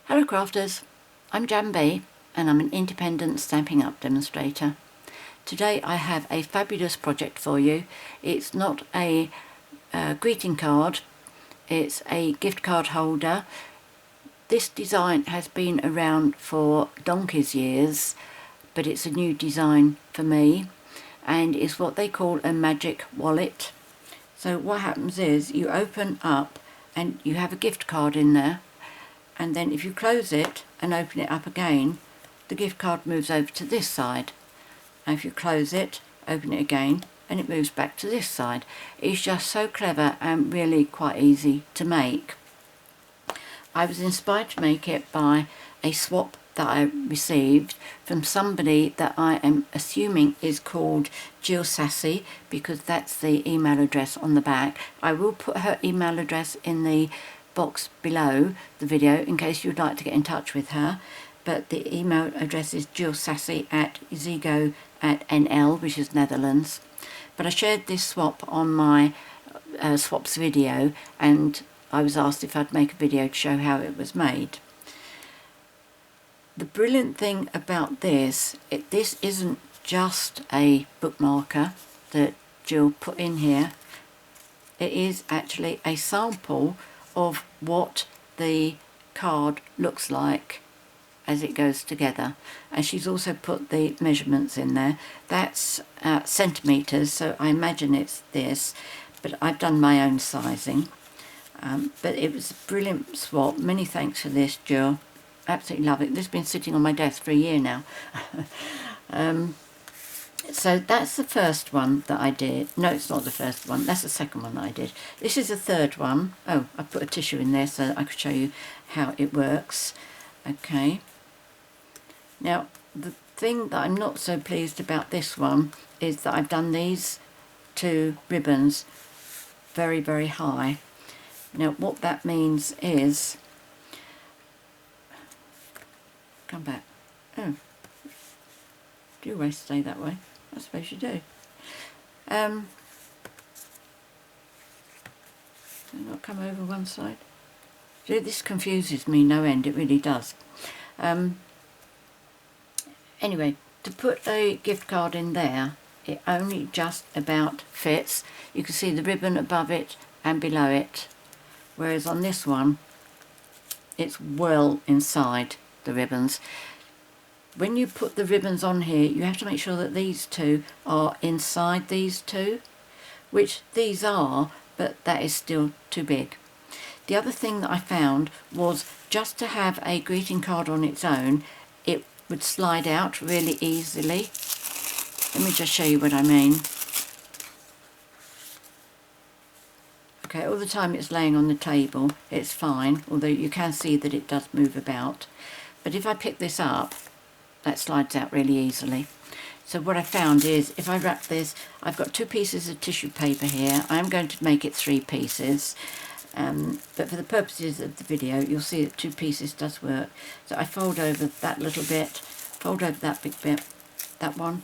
Hello crafters, I'm JanB and I'm an independent Stampin' Up demonstrator. Today I have a fabulous project for you. It's not a greeting card, it's a gift card holder. This design has been around for donkey's years, but it's a new design for me, and it's what they call a magic wallet. So what happens is you open up and you have a gift card in there, and then if you close it and open it up again, the gift card moves over to this side. And if you close it, open it again, and it moves back to this side. It's just so clever and really quite easy to make. I was inspired to make it by a swap that I received from somebody that I am assuming is called Jill Sassy, because that's the email address on the back. I will put her email address in the box below the video in case you'd like to get in touch with her, but the email address is jillsassy@zigo@nl, which is Netherlands. But I shared this swap on my swaps video, and I was asked if I'd make a video to show how it was made. The brilliant thing about this, this isn't just a bookmarker that Jill put in here. It is actually a sample of what the card looks like as it goes together, and she's also put the measurements in there. That's centimeters, so I imagine it's this, but I've done my own sizing. But it was a brilliant swap. Many thanks for this, Jill. Absolutely love it. This has been sitting on my desk for a year now. So that's the first one that I did. No, it's not the first one. That's the second one that I did. This is the third one. Oh, I put a tissue in there so that I could show you how it works. Okay. Now, the thing that I'm not so pleased about this one is that I've done these two ribbons very, very high. Now, what that means is... Come back. Oh. Do you always stay that way? I suppose you do. Not come over one side. This confuses me no end, it really does. Anyway, to put a gift card in there, it only just about fits. You can see the ribbon above it and below it, whereas on this one, it's well inside the ribbons. When you put the ribbons on here, you have to make sure that these two are inside these two, which these are, but that is still too big. The other thing that I found was just to have a greeting card on its own, it would slide out really easily. Let me just show you what I mean. Okay, all the time it's laying on the table, it's fine, although you can see that it does move about. But if I pick this up, that slides out really easily. So what I found is, if I wrap this, I've got 2 pieces of tissue paper here. I'm going to make it 3 pieces, but for the purposes of the video, you'll see that 2 pieces does work. So I fold over that little bit, fold over that big bit, that one,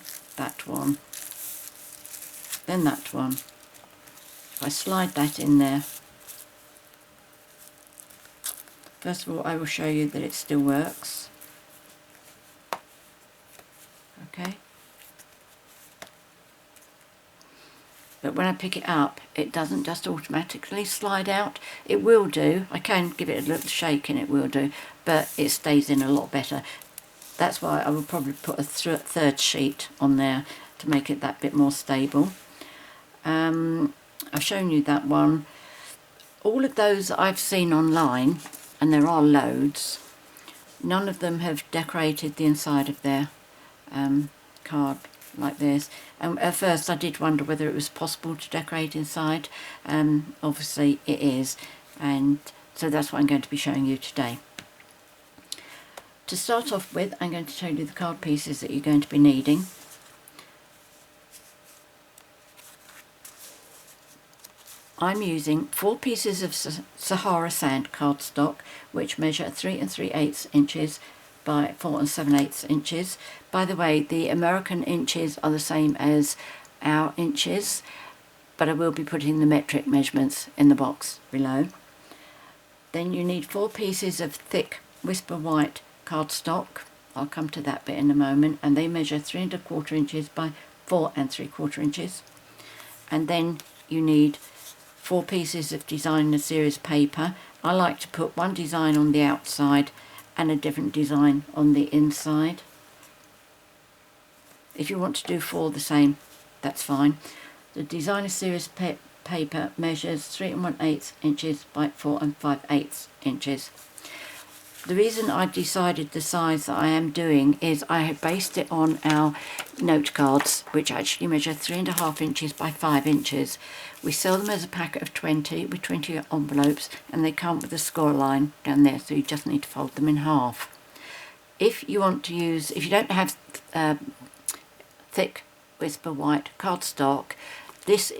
then that one. If I slide that in there, first of all, I will show you that it still works. Okay, but when I pick it up, it doesn't just automatically slide out. It will do. I can give it a little shake and it will do, but it stays in a lot better. That's why I will probably put a third sheet on there to make it that bit more stable. I've shown you that one. All of those I've seen online, and there are loads, none of them have decorated the inside of their card like this. At first I did wonder whether it was possible to decorate inside. Obviously it is, and so that's what I'm going to be showing you today. To start off with, I'm going to show you the card pieces that you're going to be needing. I'm using 4 pieces of Sahara Sand Cardstock, which measure 3 3/8 inches by 4 7/8 inches. By the way, the American inches are the same as our inches, but I will be putting the metric measurements in the box below. Then you need 4 pieces of thick Whisper White cardstock. I'll come to that bit in a moment. And they measure 3¼ inches by 4¾ inches. And then you need 4 pieces of designer series paper. I like to put one design on the outside and a different design on the inside. If you want to do 4 the same, that's fine. The designer series paper measures 3⅛ inches by 4⅕ inches. The reason I decided the size that I am doing is I have based it on our note cards, which actually measure 3½ inches by 5 inches. We sell them as a packet of 20 with 20 envelopes, and they come with a score line down there, so you just need to fold them in half. If you want to use, if you don't have thick Whisper White cardstock, these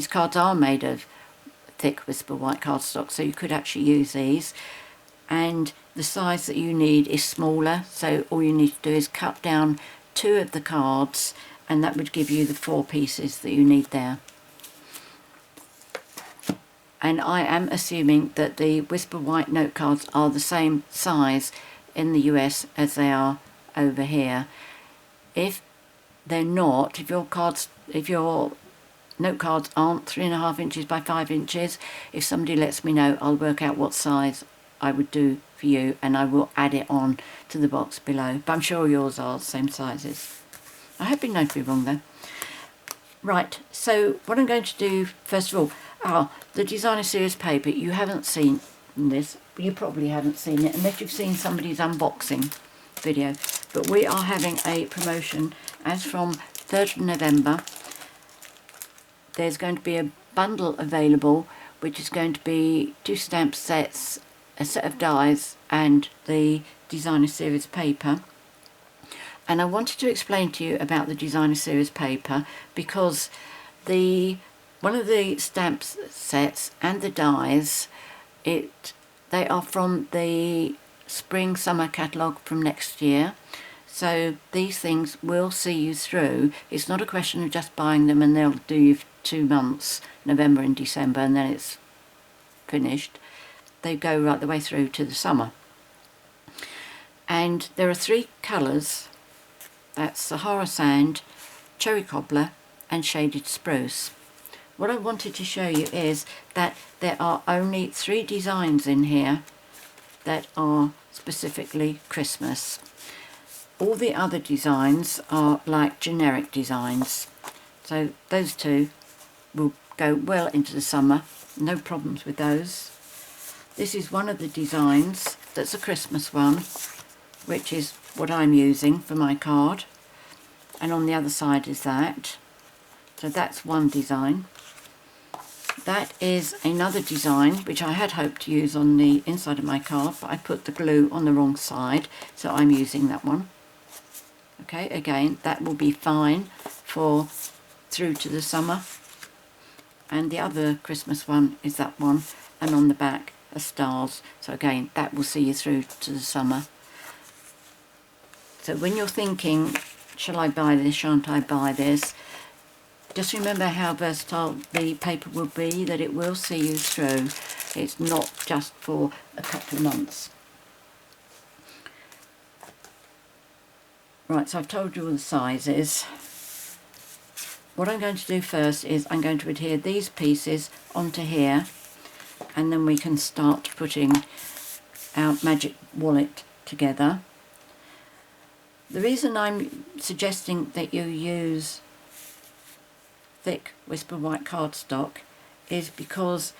cards are made of thick Whisper White cardstock, so you could actually use these. And the size that you need is smaller, so all you need to do is cut down 2 of the cards, and that would give you the 4 pieces that you need there. And I am assuming that the Whisper White note cards are the same size in the US as they are over here. If they're not, if your note cards aren't 3½ inches by 5 inches, if somebody lets me know, I'll work out what size I would do for you, and I will add it on to the box below. But I'm sure yours are the same sizes. I hope you know to be wrong though. Right, so what I'm going to do first of all, the designer series paper. You haven't seen this, you probably haven't seen it unless you've seen somebody's unboxing video, but we are having a promotion as from 3rd of November. There's going to be a bundle available, which is going to be 2 stamp sets, a set of dies, and the designer series paper. And I wanted to explain to you about the designer series paper because one of the stamp sets and the dies, they are from the spring summer catalogue from next year, so these things will see you through. It's not a question of just buying them and they'll do you for 2 months, November and December, and then it's finished. They go right the way through to the summer. And there are 3 colours. That's Sahara Sand, Cherry Cobbler and Shaded Spruce. What I wanted to show you is that there are only 3 designs in here that are specifically Christmas. All the other designs are like generic designs. So those 2 will go well into the summer. No problems with those. This is one of the designs that's a Christmas one, which is what I'm using for my card. And on the other side is that. So that's one design. That is another design which I had hoped to use on the inside of my card, but I put the glue on the wrong side, so I'm using that one. Okay, again, that will be fine for through to the summer. And the other Christmas one is that one, and on the back are stars. So again, that will see you through to the summer. So when you're thinking, shall I buy this, shan't I buy this? Just remember how versatile the paper will be, that it will see you through. It's not just for a couple of months. Right, so I've told you all the sizes. What I'm going to do first is I'm going to adhere these pieces onto here, and then we can start putting our magic wallet together. The reason I'm suggesting that you use thick Whisper White cardstock is because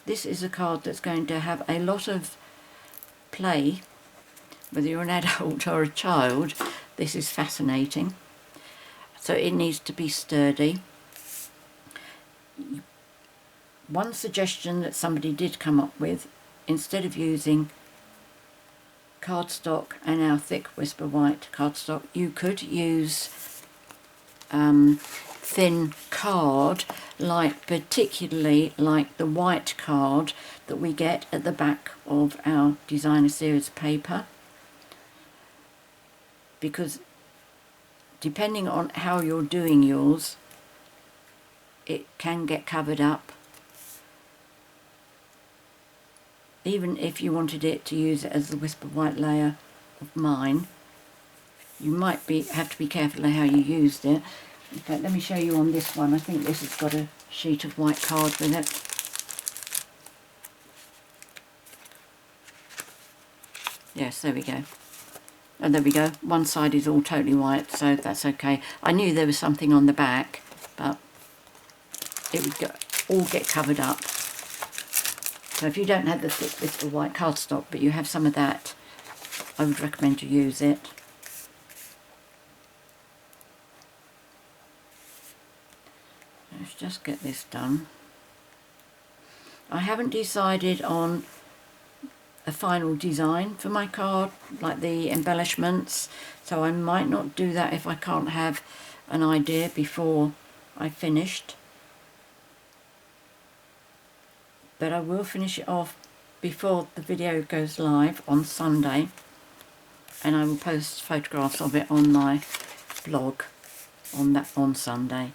this is a card that's going to have a lot of play. Whether you're an adult or a child, this is fascinating. So it needs to be sturdy. One suggestion that somebody did come up with, instead of using cardstock and our thick Whisper White cardstock, you could use thin card, particularly like the white card that we get at the back of our designer series paper, because depending on how you're doing yours, it can get covered up. even if you wanted it to use it as the Whisper White layer of mine, you might have to be careful of how you used it. In fact, let me show you on this one. I think this has got a sheet of white card with it. Yes, there we go. Oh, there we go. One side is all totally white, so that's okay. I knew there was something on the back, but it would all get covered up. So if you don't have the thick Whisper White cardstock, but you have some of that, I would recommend you use it. Let's just get this done. I haven't decided on a final design for my card, like the embellishments, so I might not do that if I can't have an idea before I finished. But I will finish it off before the video goes live on Sunday, and I will post photographs of it on my blog on Sunday.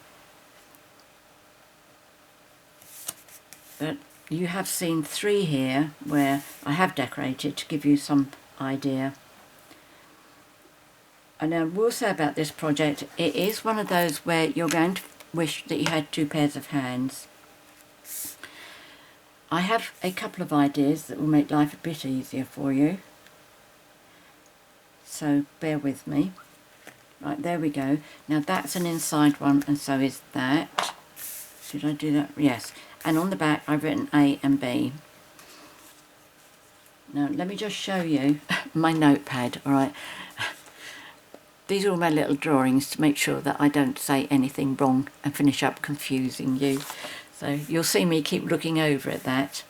But you have seen 3 here where I have decorated to give you some idea. And I will say about this project, it is one of those where you're going to wish that you had 2 pairs of hands. I have a couple of ideas that will make life a bit easier for you, so bear with me. Right, there we go. Now that's an inside one, and so is that. Did I do that? Yes. And on the back I've written A and B. Now let me just show you my notepad. Alright, these are all my little drawings to make sure that I don't say anything wrong and finish up confusing you. So you'll see me keep looking over at that.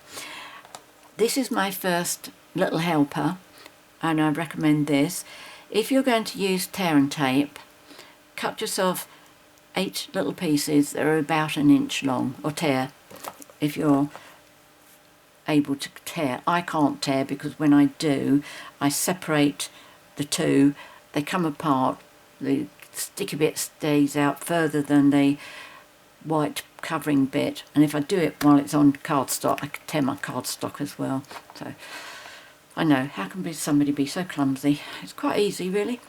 This is my first little helper, and I recommend this. If you're going to use tear and tape, cut yourself 8 little pieces that are about 1 inch long, or tear if you're able to tear. I can't tear because when I do, I separate the 2, they come apart, the sticky bit stays out further than the white covering bit, and if I do it while it's on cardstock, I can tear my cardstock as well. So I know, how can somebody be so clumsy? It's quite easy really.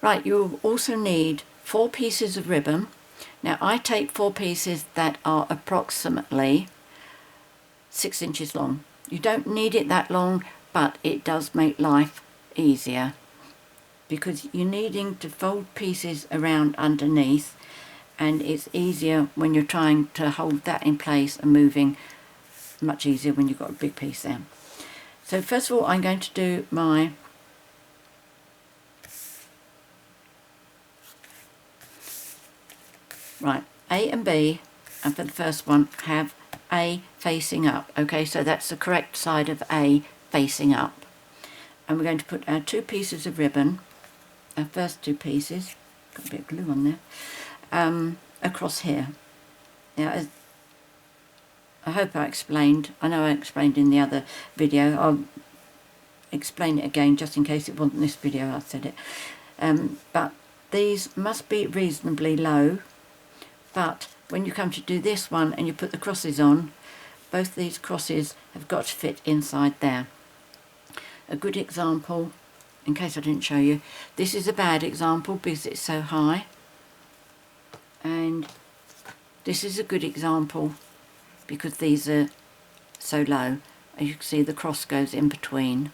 Right, you'll also need 4 pieces of ribbon. Now I take 4 pieces that are approximately 6 inches long. You don't need it that long, but it does make life easier because you're needing to fold pieces around underneath, and it's easier when you're trying to hold that in place and moving, much easier when you've got a big piece there. So first of all I'm going to do my right, A and B, and for the first one have A facing up. Okay, so that's the correct side of A facing up. And we're going to put our 2 pieces of ribbon, our first 2 pieces, got a bit of glue on there, across here. Now, I hope I explained, I know I explained in the other video, I'll explain it again just in case it wasn't this video I said it. But these must be reasonably low, but when you come to do this one and you put the crosses on, both these crosses have got to fit inside there. A good example, in case I didn't show you, this is a bad example because it's so high, and this is a good example because these are so low. As you can see, the cross goes in between.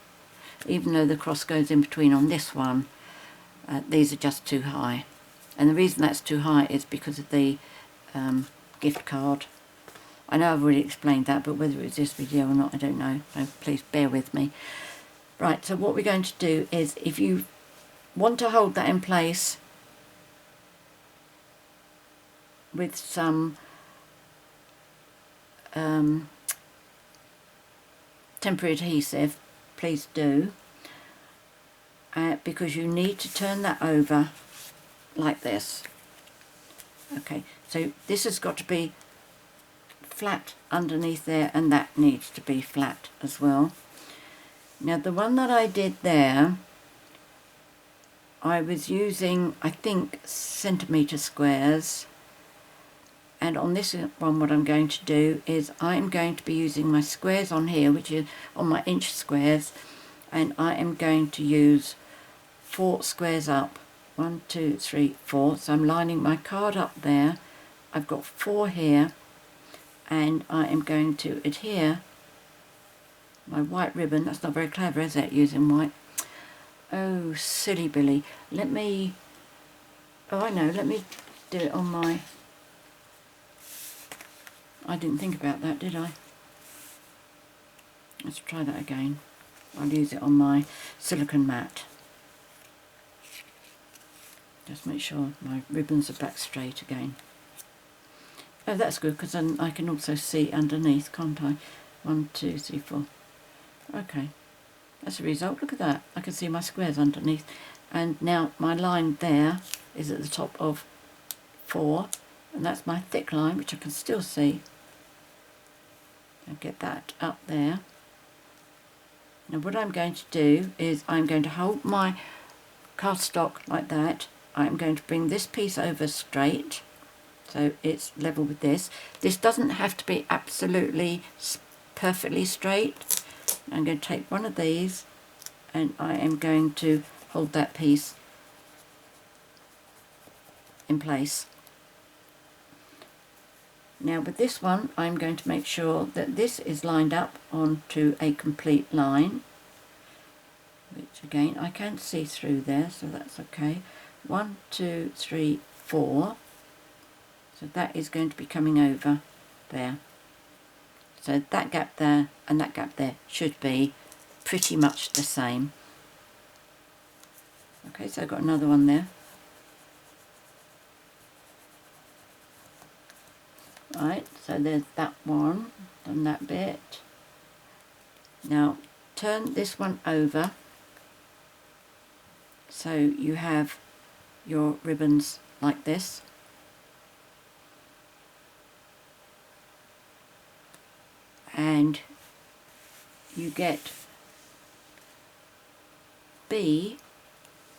Even though the cross goes in between on this one, these are just too high. And the reason that's too high is because of the gift card. I know I've already explained that, but whether it's this video or not, I don't know. So please bear with me. Right, so what we're going to do is, if you want to hold that in place with some temporary adhesive, please do, because you need to turn that over like this. Okay, so this has got to be flat underneath there, and that needs to be flat as well. Now the one that I did there, I was using, I think, centimetre squares, And on this one, what I'm going to do is I'm going to be using my squares on here, which is on my inch squares, and I am going to use 4 squares up. 1, 2, 3, 4. So I'm lining my card up there. I've got 4 here, and I am going to adhere my white ribbon. That's not very clever, is it, using white? Oh, silly Billy. Let me... Oh, I know. Let me do it on my... I didn't think about that, did I? Let's try that again. I'll use it on my silicone mat. Just make sure my ribbons are back straight again. Oh, that's good, because then I can also see underneath, can't I? 1, 2, 3, 4. Okay, that's the result. Look at that. I can see my squares underneath. And now my line there is at the top of 4, and that's my thick line, which I can still see. I'll get that up there. Now what I'm going to do is I'm going to hold my cardstock like that. I'm going to bring this piece over straight, so it's level with this. This doesn't have to be absolutely perfectly straight. I'm going to take one of these, and I am going to hold that piece in place. Now with this one, I'm going to make sure that this is lined up onto a complete line, which again I can see through there, so that's okay. 1, 2, 3, 4. So that is going to be coming over there. So that gap there and that gap there should be pretty much the same. Okay, so I've got another one there. Right, so there's that one, done that bit. Now turn this one over so you have your ribbons like this. And you get B,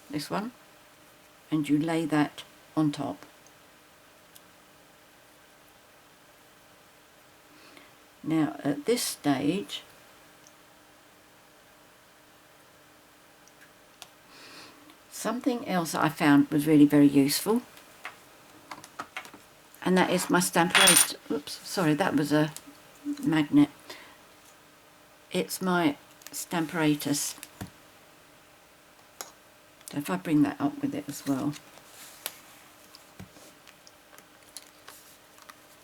this one, and you lay that on top. Now at this stage, something else that I found was really very useful, and that is my Stampin'. Oops, sorry, that was a magnet. It's my Stampin'. So if I bring that up with it as well.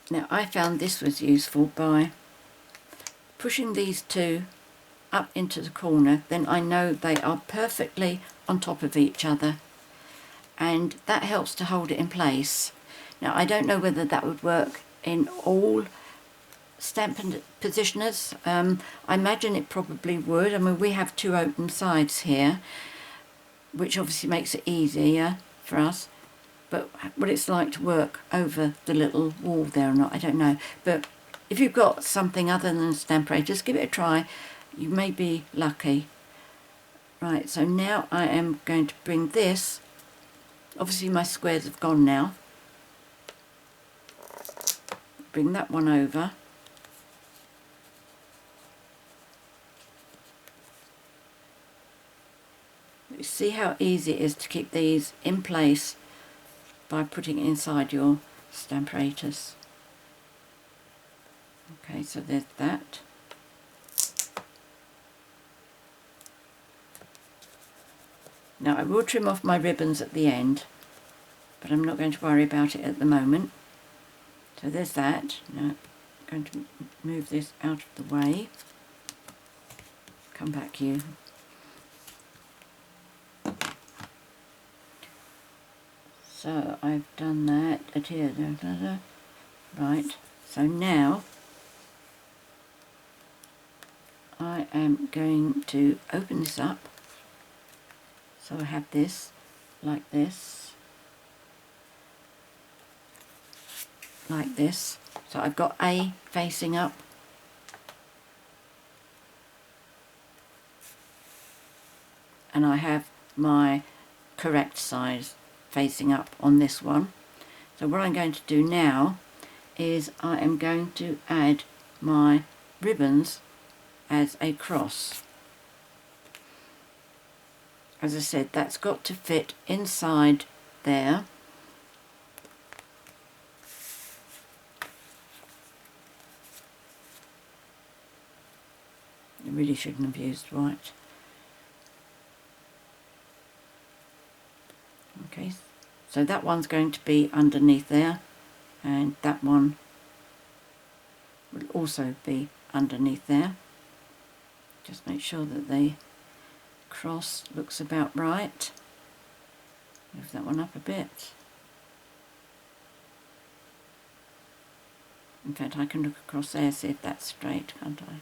Now I found this was useful by pushing these two up into the corner, then I know they are perfectly on top of each other, and that helps to hold it in place. Now I don't know whether that would work in all Stampin' positioners. I imagine it probably would. I mean, we have 2 open sides here, which obviously makes it easier for us, but what it's like to work over the little wall there or not, I don't know. But if you've got something other than a Stampin', just give it a try. You may be lucky. Right, so now I am going to bring this, obviously my squares have gone now, bring that one over, you see how easy it is to keep these in place by putting it inside your Stampin'. Okay, so there's that. Now I will trim off my ribbons at the end, but I'm not going to worry about it at the moment. So there's that. Now I'm going to move this out of the way. Come back you. So I've done that. Adhere. Right. So now I am going to open this up. So I have this, like this, like this. So I've got A facing up, and I have my correct size facing up on this one. So what I'm going to do now is I am going to add my ribbons as a cross. As I said, that's got to fit inside there. I really shouldn't have used white. Okay, so that one's going to be underneath there, and that one will also be underneath there. Just make sure that the cross looks about right. Move that one up a bit. In fact, I can look across there, see if that's straight, can't I?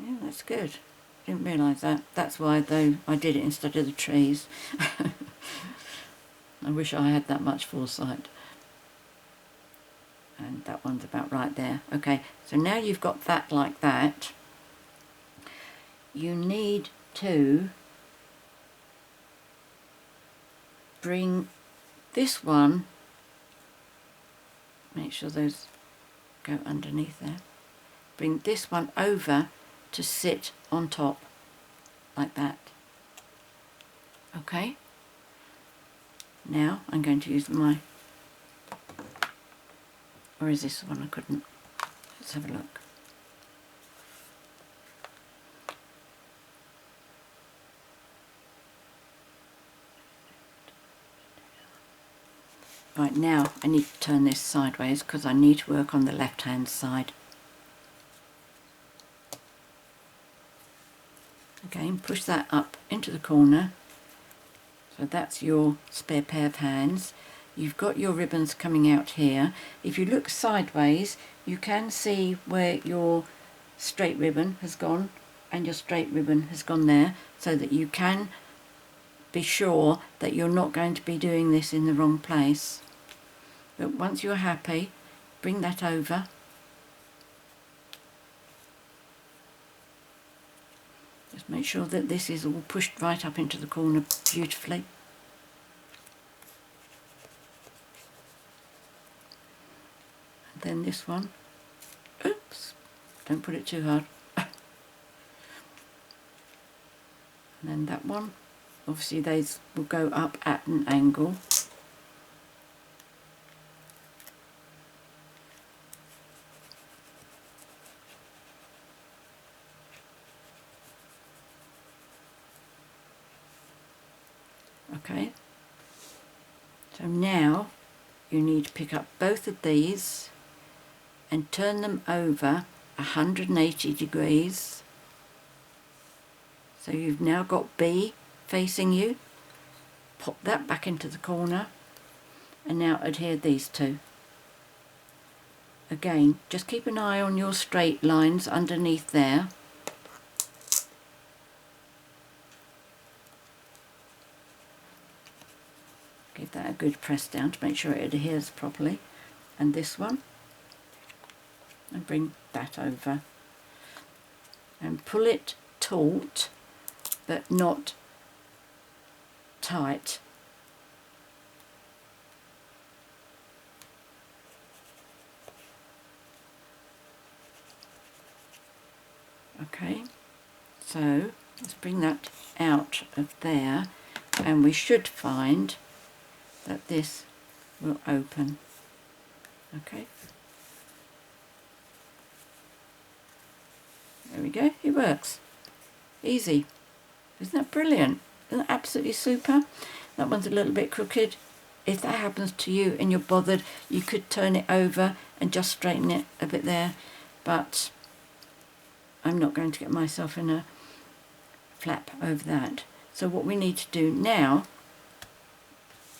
Yeah, that's good. Didn't realise that. That's why, though, I did it instead of the trees. I wish I had that much foresight. And that one's about right there. Okay, so now you've got that like that. You need to bring this one, make sure those go underneath there, bring this one over to sit on top like that. Okay, now I'm going to use my, or is this one I couldn't? Let's have a look. Right, now I need to turn this sideways because I need to work on the left hand side. Again, push that up into the corner. So that's your spare pair of hands. You've got your ribbons coming out here. If you look sideways, you can see where your straight ribbon has gone and your straight ribbon has gone there, so that you can be sure that you're not going to be doing this in the wrong place. But once you're happy, bring that over. Just make sure that this is all pushed right up into the corner beautifully. And then this one. Oops, don't put it too hard. And then that one. Obviously these will go up at an angle. Okay, so now you need to pick up both of these and turn them over 180 degrees. So you've now got B facing you. Pop that back into the corner and now adhere these two. Again, just keep an eye on your straight lines underneath there. Give that a good press down to make sure it adheres properly. And this one. And bring that over. And pull it taut, but not tight. Okay, so let's bring that out of there, and we should find that this will open. Okay, there we go, it works. Easy. Isn't that brilliant? Isn't that absolutely super? That one's a little bit crooked. If that happens to you and you're bothered, you could turn it over and just straighten it a bit there, but I'm not going to get myself in a flap over that. So what we need to do now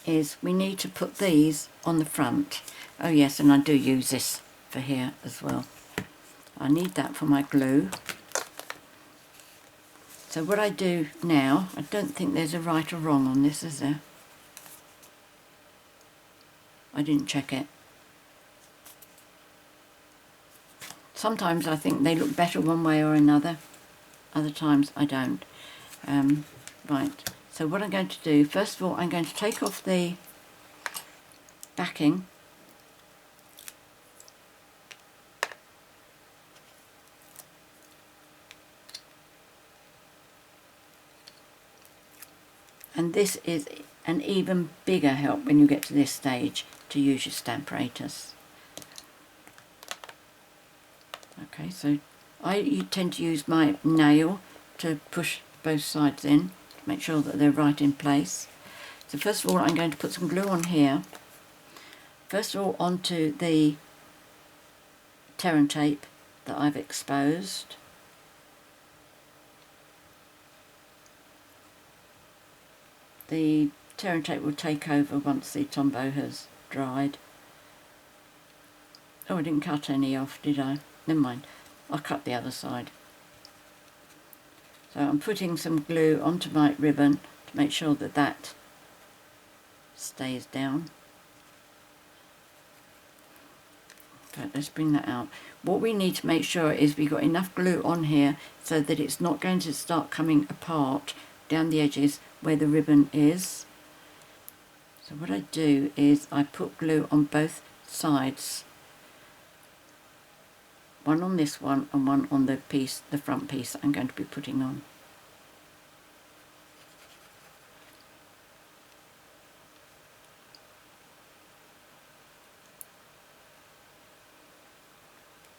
is we need to put these on the front. Oh yes, and I do use this for here as well. I need that for my glue. So what I do now, I don't think there's a right or wrong on this, is there? I didn't check it. Sometimes I think they look better one way or another. Other times I don't. Right, so what I'm going to do, first of all, I'm going to take off the backing And this is an even bigger help when you get to this stage to use your Stamparatus. Okay, so I tend to use my nail to push both sides in, to make sure that they're right in place. So first of all, I'm going to put some glue on here. First of all, onto the tear and tape that I've exposed. The tear and tape will take over once the Tombow has dried. Oh, I didn't cut any off, did I? Never mind, I'll cut the other side. So I'm putting some glue onto my ribbon to make sure that that stays down. Okay, let's bring that out. What we need to make sure is we've got enough glue on here so that it's not going to start coming apart down the edges where the ribbon is. So what I do is I put glue on both sides. One on this one and one on the piece, the front piece I'm going to be putting on.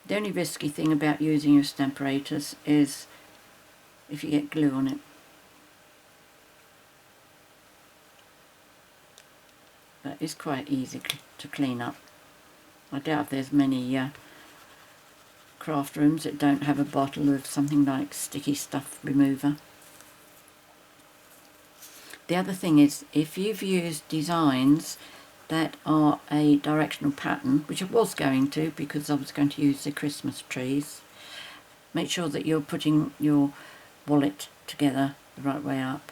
The only risky thing about using your Stamparatus is if you get glue on it. But it's quite easy to clean up. I doubt if there's many craft rooms that don't have a bottle of something like sticky stuff remover. The other thing is, if you've used designs that are a directional pattern, which I was going to because I was going to use the Christmas trees, make sure that you're putting your wallet together the right way up.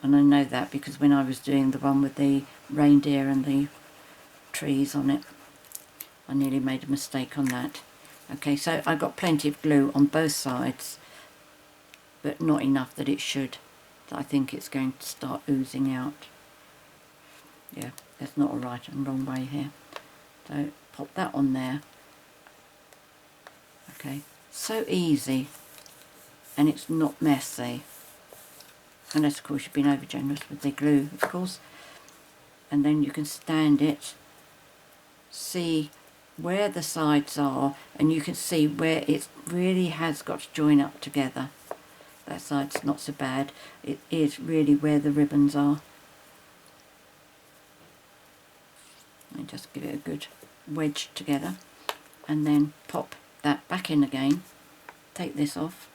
And I know that because when I was doing the one with the reindeer and the trees on it, I nearly made a mistake on that. Okay, so I've got plenty of glue on both sides, but not enough that it should. I think it's going to start oozing out. Yeah, there's not a right and wrong way here. So pop that on there. Okay, so easy, and it's not messy. Unless of course you've been over generous with the glue, of course. And then you can stand it, see where the sides are, and you can see where it really has got to join up together. That side's not so bad. It is really where the ribbons are. And just give it a good wedge together, and then pop that back in again. Take this off.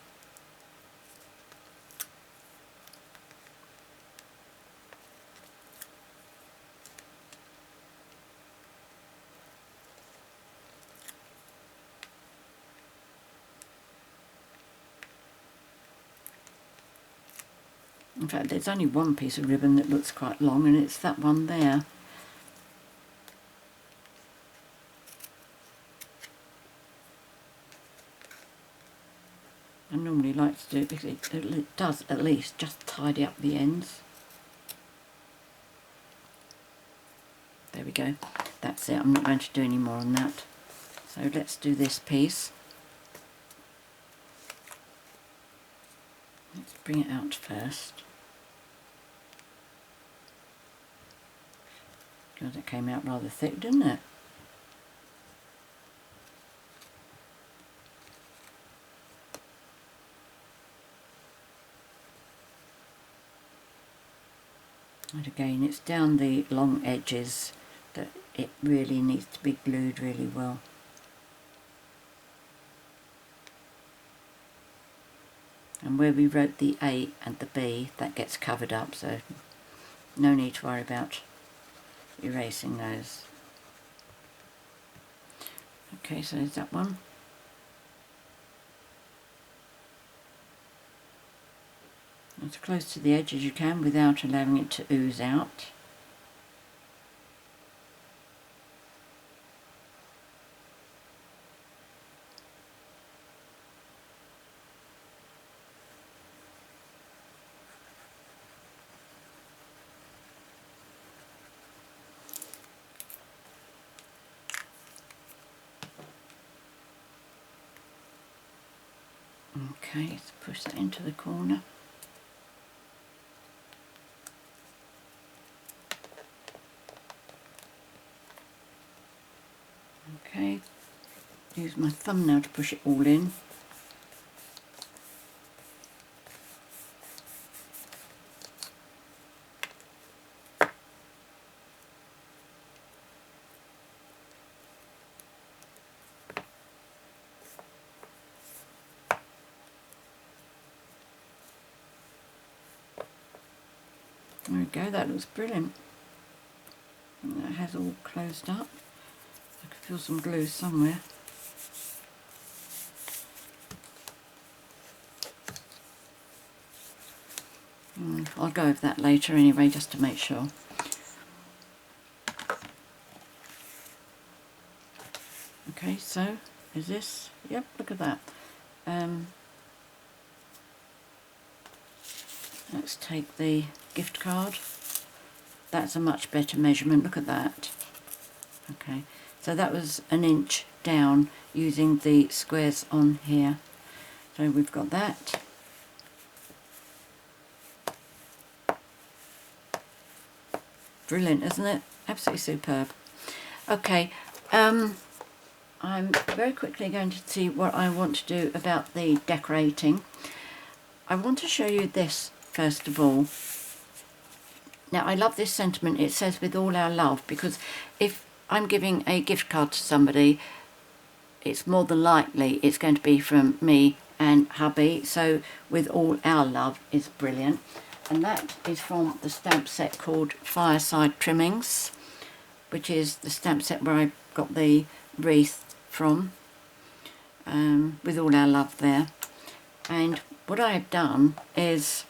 In fact, there's only one piece of ribbon that looks quite long, and it's that one there. I normally like to do it because it does at least just tidy up the ends. There we go. That's it. I'm not going to do any more on that. So let's do this piece. Let's bring it out first. God, it came out rather thick, didn't it? And again, it's down the long edges that it really needs to be glued really well. And where we wrote the A and the B, that gets covered up, so no need to worry about erasing those. Okay, so there's that one. As close to the edge as you can without allowing it to ooze out. Okay, let's push that into the corner. use my thumb now to push it all in. There we go, that looks brilliant. And that has all closed up. I can feel some glue somewhere. I'll go over that later anyway, just to make sure. Okay, so is this? Yep, look at that. Let's take the gift card. That's a much better measurement, look at that. Okay, so that was 1 inch down using the squares on here. So we've got that. Brilliant, isn't it? Absolutely superb. Okay, I'm very quickly going to see what I want to do about the decorating. I want to show you this first of all. Now, I love this sentiment. It says with all our love, because if I'm giving a gift card to somebody, it's more than likely it's going to be from me and hubby. So with all our love is brilliant. And that is from the stamp set called Fireside Trimmings, which is the stamp set where I got the wreath from, with all our love there. And what I have done is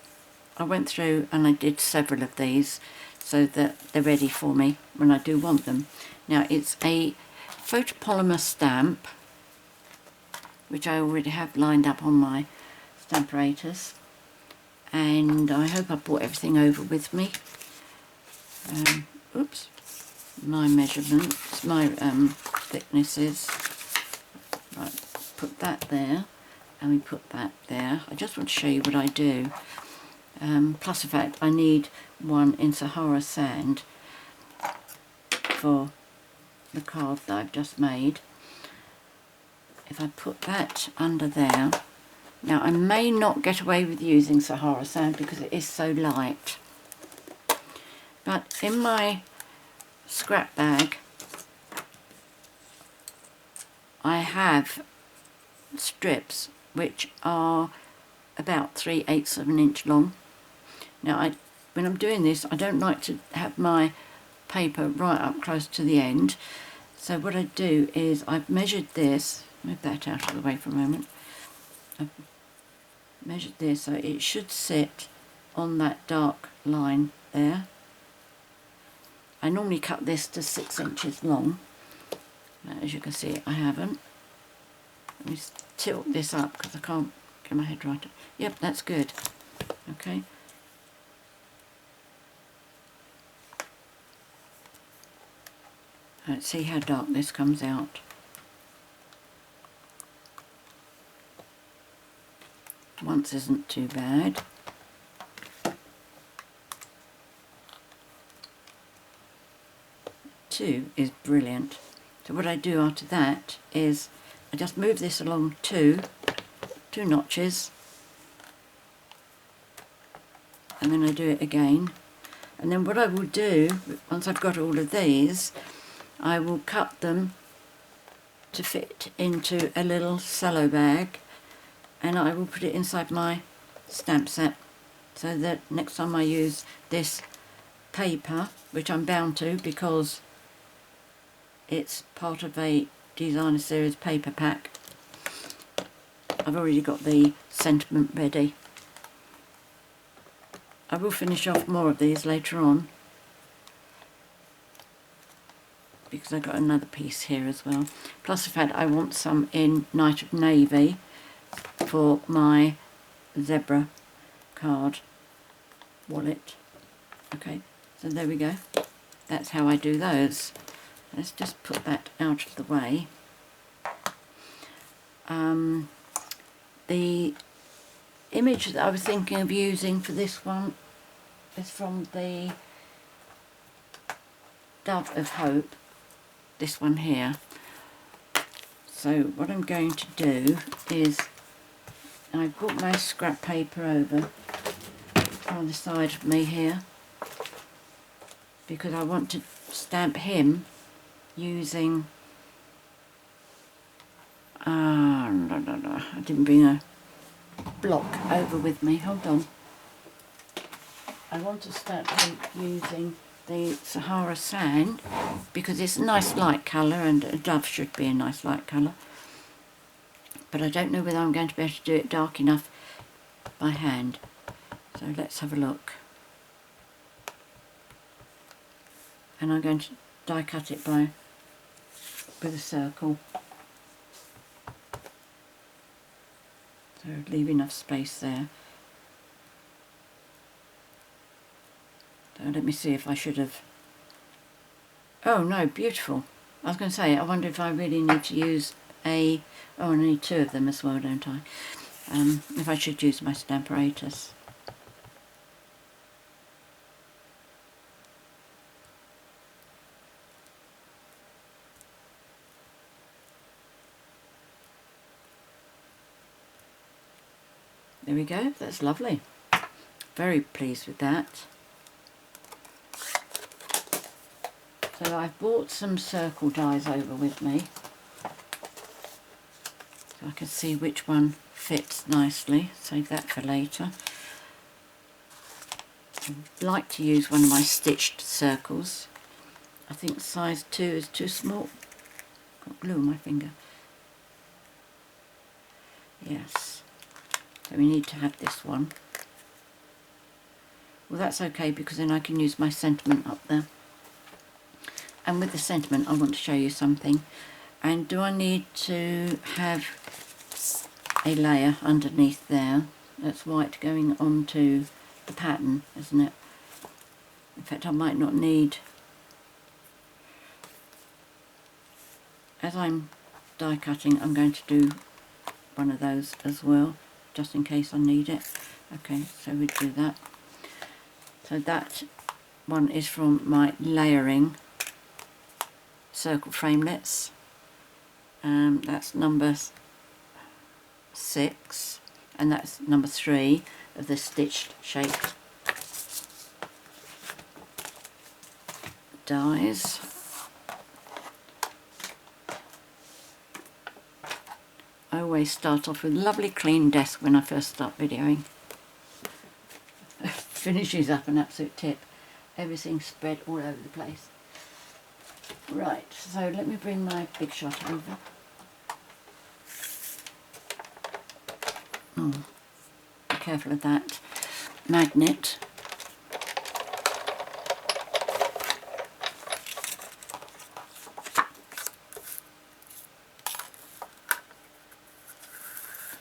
I went through and I did several of these so that they're ready for me when I do want them. Now, it's a photopolymer stamp, which I already have lined up on my Stampin', and I hope I brought everything over with me. Oops, my measurements, my thicknesses. Right, put that there, and we put that there. I just want to show you what I do. Plus the fact I need one in Sahara Sand for the card that I've just made. If I put that under there, now I may not get away with using Sahara Sand because it is so light, but in my scrap bag I have strips which are about 3/8 of an inch long. Now, when I'm doing this, I don't like to have my paper right up close to the end. So what I do is I've measured this, move that out of the way for a moment. I've measured this so it should sit on that dark line there. I normally cut this to 6 inches long. As you can see, I haven't. Let me tilt this up because I can't get my head right. Yep, that's good. Okay. Let's see how dark this comes out. Once isn't too bad. Two is brilliant. So what I do after that is I just move this along two notches, and then I do it again. And then what I will do, once I've got all of these, I will cut them to fit into a little cello bag, and I will put it inside my stamp set so that next time I use this paper, which I'm bound to because it's part of a designer series paper pack, I've already got the sentiment ready. I will finish off more of these later on because I've got another piece here as well. Plus the fact I want some in Night of Navy for my zebra card wallet. Okay, so there we go. That's how I do those. Let's just put that out of the way. The image that I was thinking of using for this one is from the Dove of Hope, this one here. So what I'm going to do is I brought my scrap paper over on the side of me here because I want to stamp him using no, I didn't bring a block over with me, hold on. I want to stamp him using the Sahara Sand because it's a nice light colour and a dove should be a nice light colour, but I don't know whether I'm going to be able to do it dark enough by hand, so let's have a look. And I'm going to die cut it with a circle, so leave enough space there. So let me see if I should have... Oh no, beautiful. I was going to say, I wonder if I really need to use I need two of them as well, don't I? If I should use my Stamparatus. There we go, that's lovely. Very pleased with that. So I've brought some circle dies over with me, so I can see which one fits nicely. Save that for later. I'd like to use one of my stitched circles. I think size 2 is too small. Got glue on my finger. Yes. So we need to have this one. Well, that's okay because then I can use my sentiment up there. And with the sentiment I want to show you something. And do I need to have a layer underneath there? That's white going onto the pattern, isn't it? In fact, I might not need... As I'm die cutting, I'm going to do one of those as well, just in case I need it. Okay, so we do that. So that one is from my layering circle framelits. That's number 6, and that's number 3 of the stitched shaped dies. I always start off with a lovely clean desk when I first start videoing. Finishes up an absolute tip. Everything's spread all over the place. Right, so let me bring my big shot over. Oh, be careful of that magnet.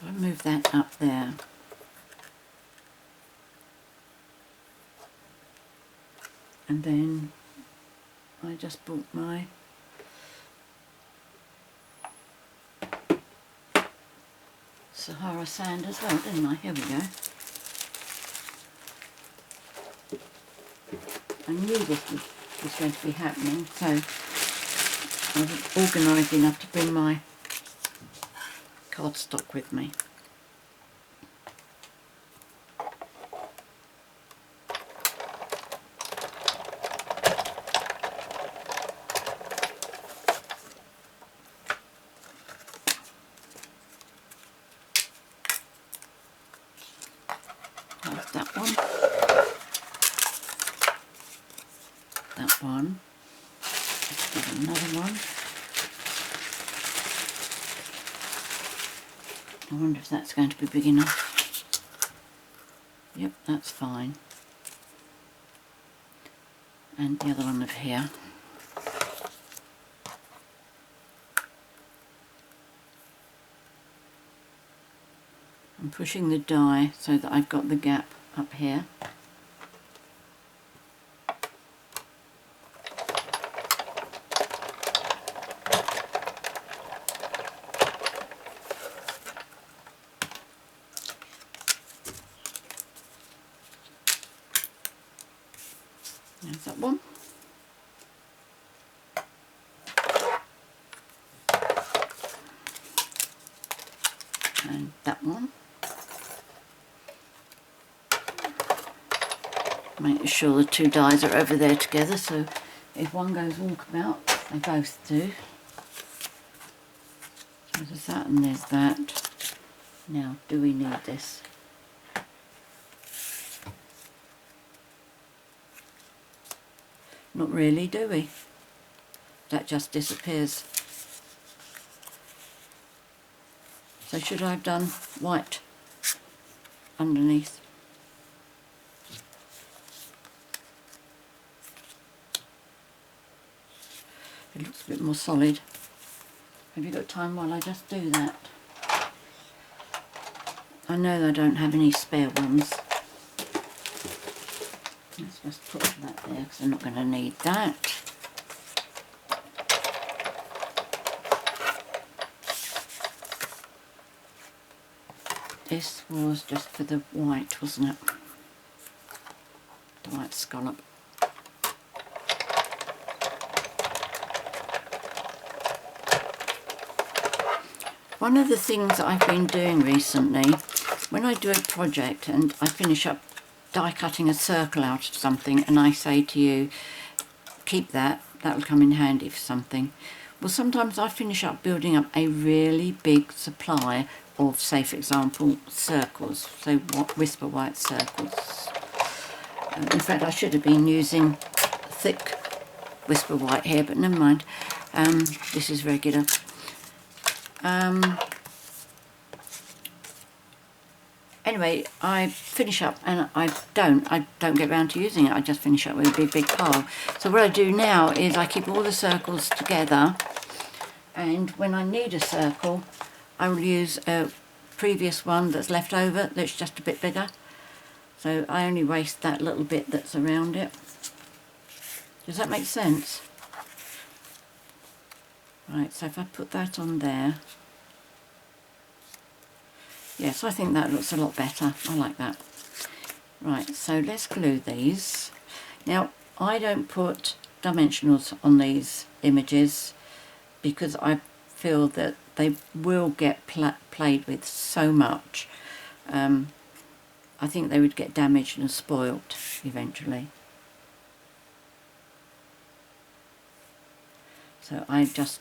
I'll move that up there. And then I just bought my Sahara Sand as well, didn't I? Here we go. I knew this was going to be happening, so I was organised enough to bring my cardstock with me. There's that one. That one. Let's get another one. I wonder if that's going to be big enough. Yep, that's fine. And the other one over here. I'm pushing the die so that I've got the gap up here. There's that one. that one. Making sure the two dies are over there together, so if one goes walkabout, they both do. So there's that and there's that. Now, do we need this? Not really, do we? That just disappears. So should I have done white underneath? It looks a bit more solid. Have you got time while I just do that? I know I don't have any spare ones. Let's just put that there because I'm not going to need that. This was just for the white, wasn't it? The white scallop. One of the things that I've been doing recently, when I do a project and I finish up die cutting a circle out of something and I say to you, keep that, that'll come in handy for something. Well, sometimes I finish up building up a really big supply of, say for example, circles, so whisper white circles. In fact, I should have been using thick whisper white here, but never mind. This is regular. Anyway, I finish up and I don't get around to using it. I just finish up with a big pile. So what I do now is I keep all the circles together, and when I need a circle I will use a previous one that's left over that's just a bit bigger. So I only waste that little bit that's around it. Does that make sense? Right, so if I put that on there, yes, I think that looks a lot better. I like that. Right, so let's glue these. Now, I don't put dimensionals on these images because I feel that they will get played with so much. I think they would get damaged and spoilt eventually. So I just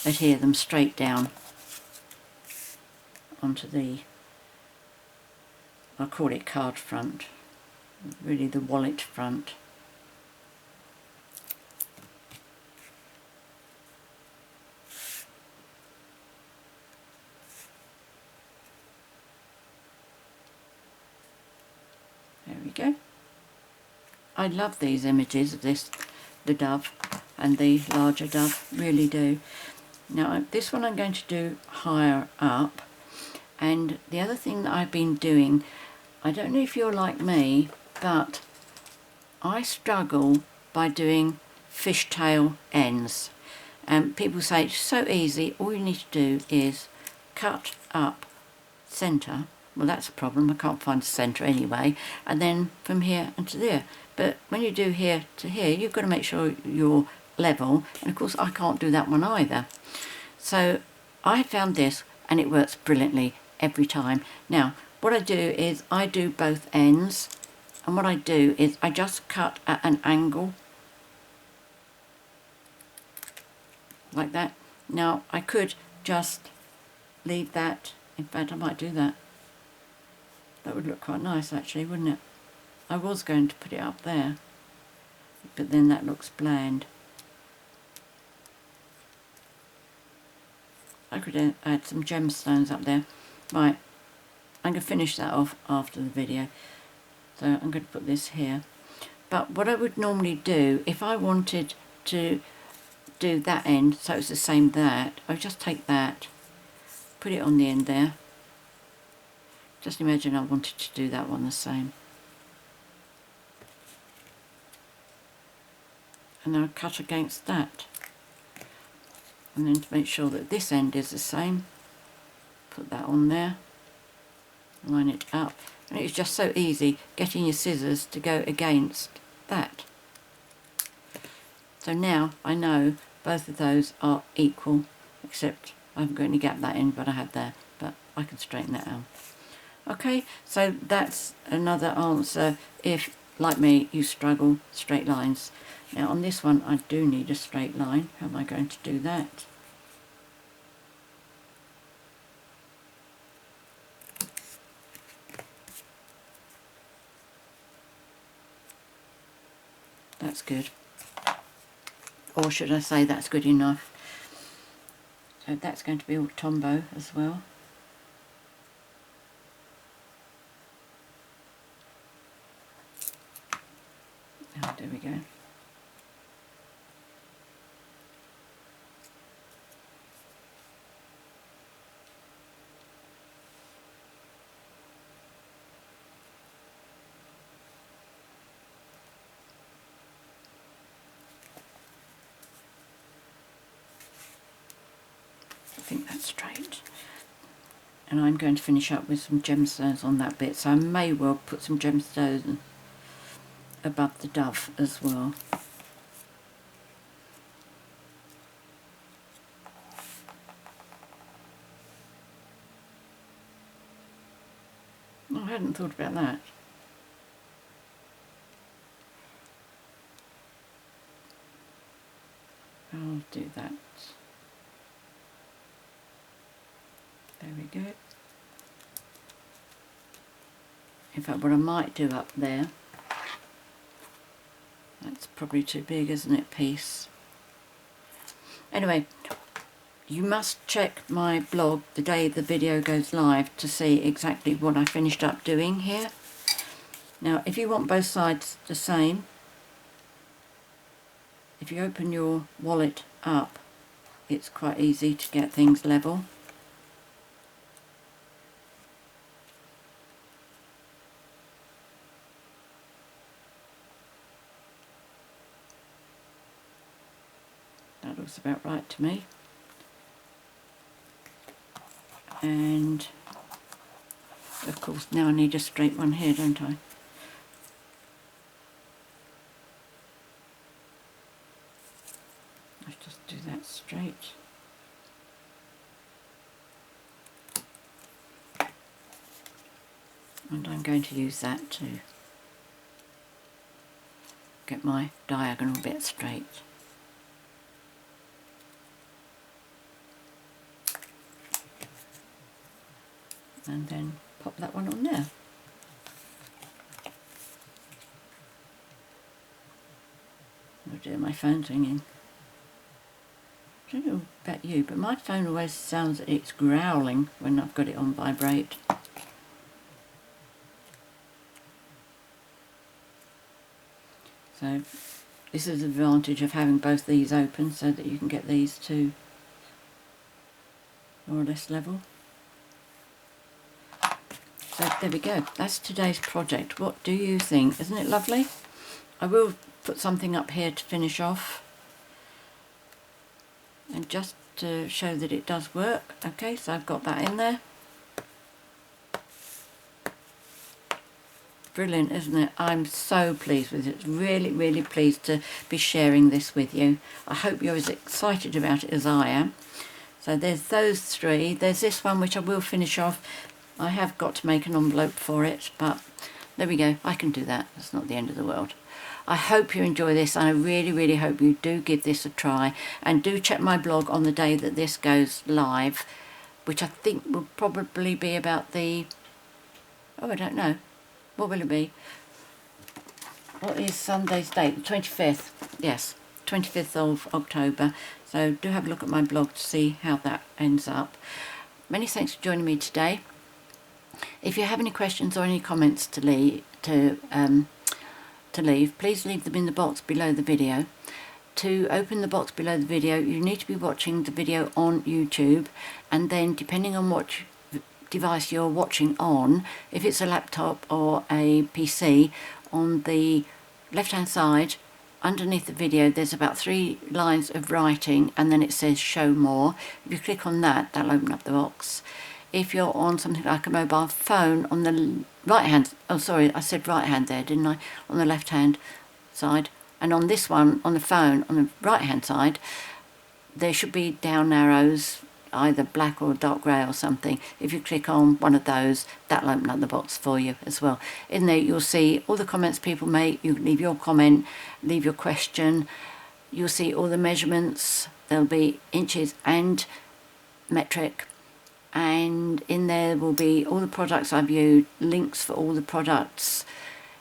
adhere them straight down onto the, I'll call it card front, really the wallet front. There we go. I love these images of this, the dove and the larger dove, really do. Now this one I'm going to do higher up, and the other thing that I've been doing, I don't know if you're like me, but I struggle by doing fishtail ends. People say it's so easy, all you need to do is cut up centre. Well, that's a problem, I can't find the centre anyway, and then from here and to there. But when you do here to here, you've got to make sure you're level, and of course I can't do that one either. So I found this and it works brilliantly every time. Now what I do is I do both ends, and what I do is I just cut at an angle like that. Now I could just leave that, in fact I might do that. That would look quite nice actually, wouldn't it? I was going to put it up there, but then that looks bland. I could add some gemstones up there. Right, I'm going to finish that off after the video. So I'm going to put this here. But what I would normally do, if I wanted to do that end, so it's the same that, I would just take that, put it on the end there. Just imagine I wanted to do that one the same. And then I cut against that. And then to make sure that this end is the same, put that on there, line it up, and it's just so easy getting your scissors to go against that. So now I know both of those are equal, except I haven't got any gap that end, but I have there, but I can straighten that out. Okay, so that's another answer if, like me, you struggle straight lines. Now on this one I do need a straight line. How am I going to do that? That's good. Or should I say that's good enough? So that's going to be all Tombow as well. Oh, there we go. I think that's straight. And I'm going to finish up with some gemstones on that bit, so I may well put some gemstones above the dove as well. Oh, I hadn't thought about that. I'll do that. There we go. In fact, what I might do up there, that's probably too big, isn't it, piece? Anyway, you must check my blog the day the video goes live to see exactly what I finished up doing here. Now, if you want both sides the same, if you open your wallet up, it's quite easy to get things level. That looks about right to me. And of course now I need a straight one here, don't I? Let's just do that straight. And I'm going to use that to get my diagonal bit straight. And then pop that one on there. Oh dear, my phone's ringing. I don't know about you, but my phone always sounds like it's growling when I've got it on vibrate. So this is the advantage of having both these open, so that you can get these two more or less level. So there we go, that's today's project. What do you think? Isn't it lovely? I will put something up here to finish off, and just to show that it does work. Okay, so I've got that in there. Brilliant, isn't it? I'm so pleased with it. Really, really pleased to be sharing this with you. I hope you're as excited about it as I am. So there's those three. There's this one which I will finish off. I have got to make an envelope for it, but there we go. I can do that. It's not the end of the world. I hope you enjoy this, and I really, really hope you do give this a try. And do check my blog on the day that this goes live, which I think will probably be about the... oh, I don't know. What will it be? What is Sunday's date? The 25th. Yes, 25th of October. So do have a look at my blog to see how that ends up. Many thanks for joining me today. If you have any questions or any comments to leave, please leave them in the box below the video. To open the box below the video, you need to be watching the video on YouTube, and then depending on what device you're watching on, if it's a laptop or a PC, on the left hand side underneath the video there's about 3 lines of writing, and then it says show more. If you click on that, that'll open up the box. If you're on something like a mobile phone, on the right hand, oh sorry, I said right hand there, didn't I? On the left hand side, and on this one, on the phone, on the right hand side, there should be down arrows either black or dark grey or something. If you click on one of those, that'll open up the box for you as well. In there you'll see all the comments people make. You can leave your comment, leave your question. You'll see all the measurements. There'll be inches and metric, and in there will be all the products I've used, links for all the products.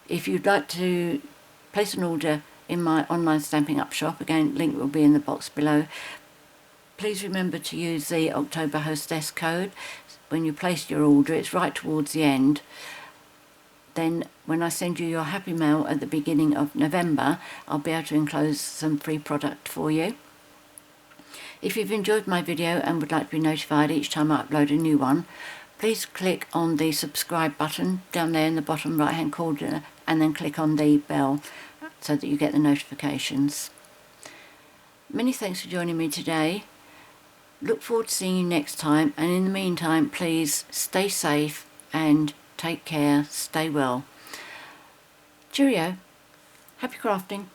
If you'd like to place an order in my online Stampin' Up shop, again, link will be in the box below. Please remember to use the October Hostess code when you place your order. It's right towards the end. Then when I send you your happy mail at the beginning of November, I'll be able to enclose some free product for you. If you've enjoyed my video and would like to be notified each time I upload a new one, please click on the subscribe button down there in the bottom right hand corner, and then click on the bell so that you get the notifications. Many thanks for joining me today. Look forward to seeing you next time, and in the meantime, please stay safe and take care, stay well. Cheerio. Happy crafting.